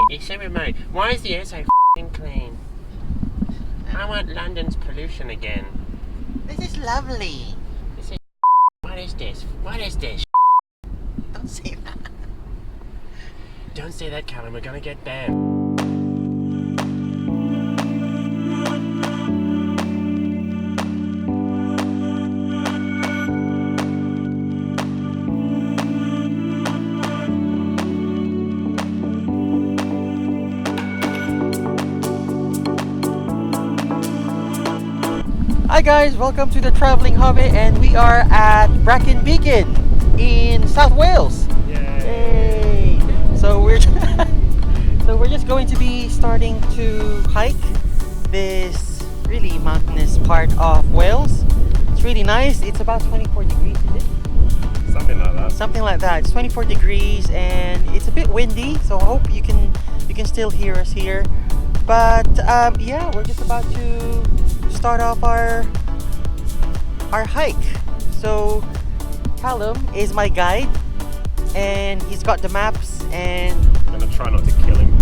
It's so remote. Why is the air so f***ing clean? I want London's pollution again. This is lovely. What is this? What is this? Don't say that. Don't say that, Callum. We're gonna get banned. Hi guys, welcome to the Traveling Hobby, and we are at Brecon in South Wales. Yay! So we're just going to be starting to hike this really mountainous part of Wales. It's really nice. It's about 24 degrees, is it? Something like that. Something like that. It's 24 degrees and it's a bit windy, so I hope you can still hear us here. But yeah, we're just about to start off our hike. So Callum is my guide and he's got the maps, and I'm gonna try not to kill him.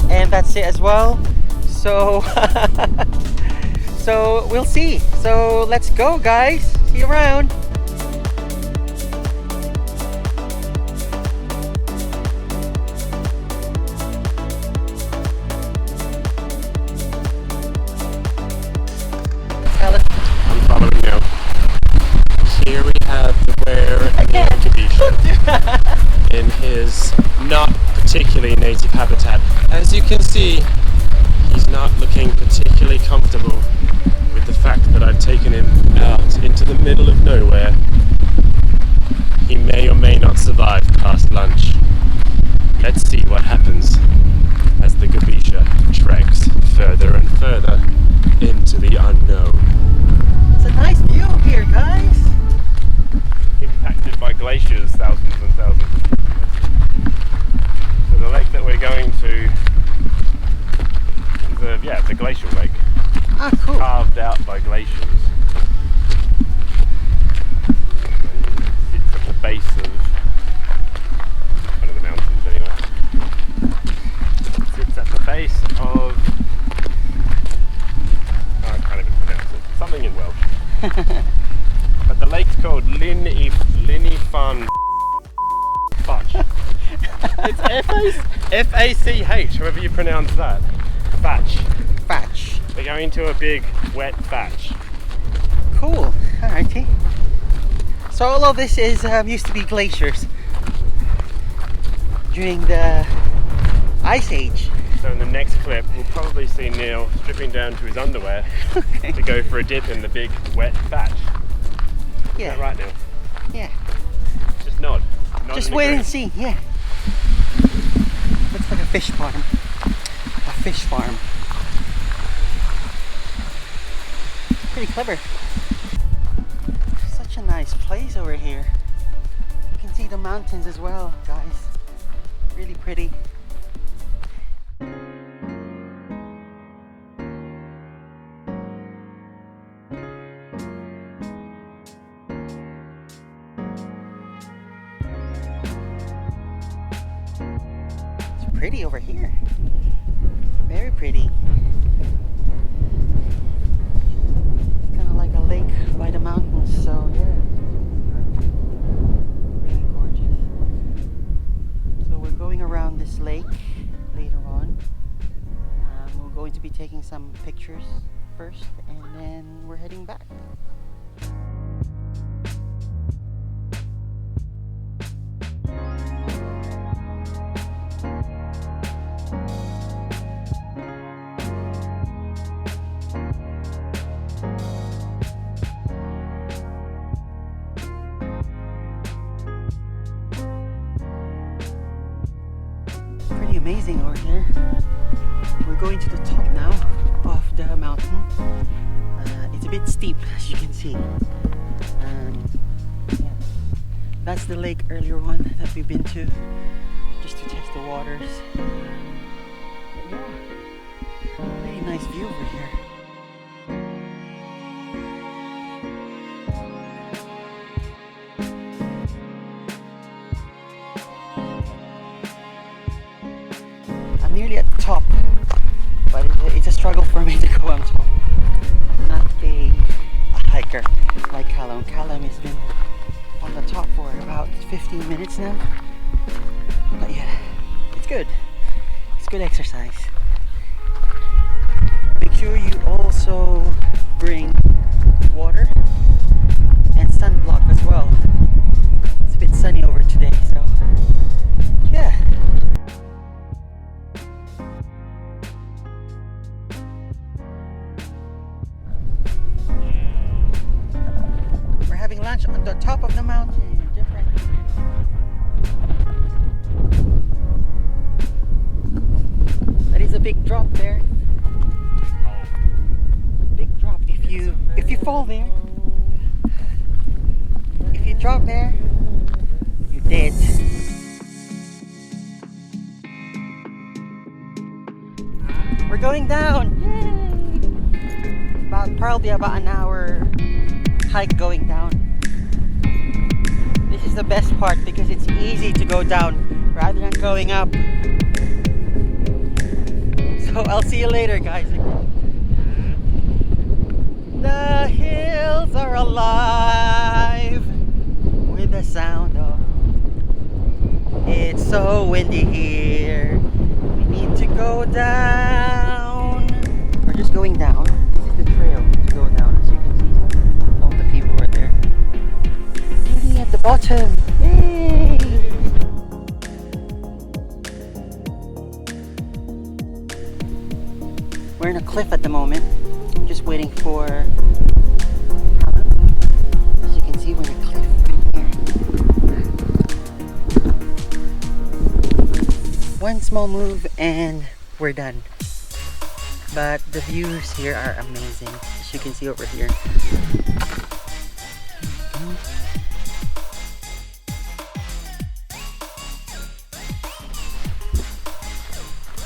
And that's it as well. So so we'll see. So let's go guys. See you around. I'm following you. Here we have the Were in his not particularly native habitat. As you can see, he's not looking particularly comfortable with the fact that I've taken him out into the middle of nowhere. He may or may not survive past lunch. Let's see what happens as the Gavisha treks further and further into the unknown. It's a nice view here, guys. Impacted by glaciers thousands and thousands of years. So the lake that we're going to is the glacial lake. Ah, cool. Carved out by glaciers. And it sits at the base of one of the mountains anyway. It sits at the base of, I can't even pronounce it, something in Welsh. But the lake's called Llyn Fan Fach. It's F-A-C-H, however you pronounce that. Fach. Batch. We're going to a big wet fach. Cool. Alrighty. So all of this is used to be glaciers during the Ice Age. So in the next clip, we'll probably see Neil stripping down to his underwear to go for a dip in the big wet fach. Yeah. Is that right, Neil? Yeah. Just nod. Just wait and see. Yeah. Looks like a fish farm. A fish farm. Pretty clever. Such a nice place over here. You can see the mountains as well, guys. Really pretty. Pretty over here. Very pretty. It's kind of like a lake by the mountains, so yeah. Really gorgeous. So we're going around this lake later on. We're going to be taking some pictures first, and then we're heading back. Pretty amazing over here. We're going to the top now of the mountain. It's a bit steep, as you can see. Yeah, that's the lake earlier on that we've been to, just to test the waters. But yeah, pretty nice view over here. nearly at the top, but it's a struggle for me to go on top. I'm not a hiker like Callum. Callum has been on the top for about 15 minutes now. But yeah, it's good. It's good exercise. Make sure you also bring water and sunblock as well. It's a bit sunny over today, so yeah. We're having lunch on the top of the mountain. Just right here. That is a big drop there. Big drop. If you fall there, if you drop there, you're dead. We're going down. Yay! Probably about an hour hike going down. This is the best part because it's easy to go down rather than going up. So I'll see you later, guys. The hills are alive with the sound of. It's so windy here. We need to go down. We're just going down. This is the trail to go down. As you can see, all the people are there. Really at the bottom. Yay! We're in a cliff at the moment. Just waiting for. As you can see, we're in a cliff right here. One small move and we're done. But the views here are amazing, as you can see over here.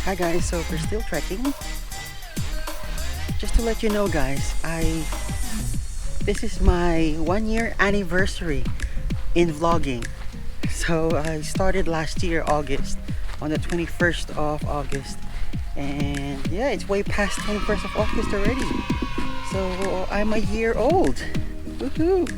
Hi guys, so we're still trekking. Just to let you know, guys, this is my 1-year anniversary in vlogging. So I started last year, August, on the 21st of August, and yeah, it's way past 21st of August already. So I'm a year old. Woohoo!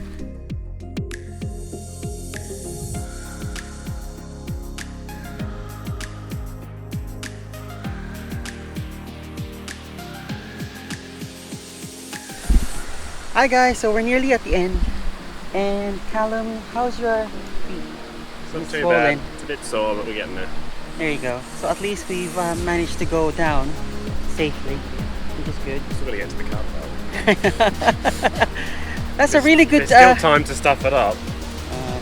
Hi guys, so we're nearly at the end. And Callum, how's your feet? It's not too bad. It's a bit sore, but we're getting there. There you go. So at least we've managed to go down safely, which is good. Still gotta get to the car though. That's a really good. There's still time to stuff it up.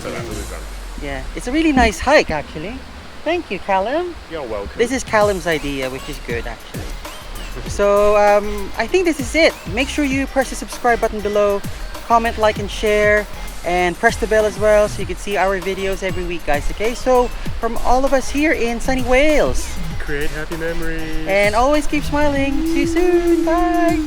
So that will be fun. Yeah, it's a really nice hike actually. Thank you, Callum. You're welcome. This is Callum's idea, which is good actually. So I think this is it. Make sure you press the subscribe button below, comment, like and share, and press the bell as well so you can see our videos every week, guys. Okay, so from all of us here in sunny Wales, create happy memories and always keep smiling. See you soon. Bye.